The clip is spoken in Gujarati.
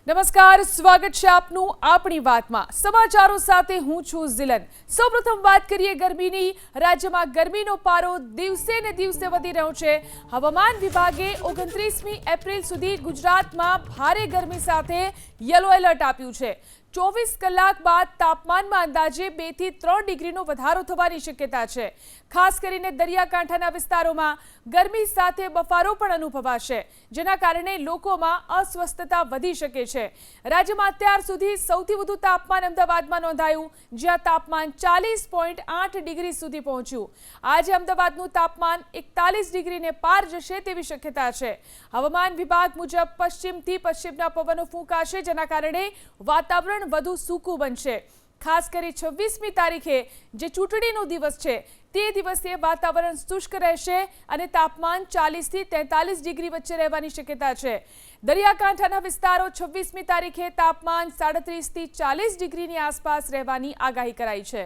નમસ્કાર, સ્વાગત છે આપનું આપણી વાતમાં। સમાચારો સાથે હું છું ઝિલન। સૌપ્રથમ વાત કરીએ ગરમીની। રાજ્યમાં ગરમીનો પારો દિવસે ને દિવસે વધી રહ્યો છે। હવામાન વિભાગે 29મી એપ્રિલ સુધી ગુજરાતમાં ભારે ગરમી સાથે યલો એલર્ટ આપ્યું છે। 24 કલાક બાદ તાપમાનમાં અંદાજે 2 થી 3 ડિગ્રીનો વધારો થવાની શક્યતા છે। ખાસ કરીને દરિયાકાંઠાના વિસ્તારોમાં ગરમી સાથે બફારો પણ અનુભવાશે, જેના કારણે લોકોમાં અસ્વસ્થતા વધી શકે છે। રાજ્યમાં અત્યાર સુધી સૌથી વધુ તાપમાન અમદાવાદમાં નોંધાયું, જ્યાં તાપમાન 40.8 ડિગ્રી સુધી પહોંચ્યું। આજે અમદાવાદનું તાપમાન 41 ડિગ્રીને પાર જશે તેવી શક્યતા છે। હવામાન વિભાગ મુજબ પશ્ચિમથી પશ્ચિમના પવનો ફૂંકાશે, જેના કારણે વાતાવરણ વધુ સૂકું બનશે। ખાસ કરી 26મી તારીખે જે ચૂંટણીનો દિવસ છે તે દિવસે વાતાવરણ શુષ્ક રહેશે અને તાપમાન 40 થી 43 ડિગ્રી વચ્ચે રહેવાની શક્યતા છે। દરિયાકાંઠાના વિસ્તારો 26મી તારીખે તાપમાન 37 થી 40 ડિગ્રીની આસપાસ રહેવાની આગાહી કરાઈ છે।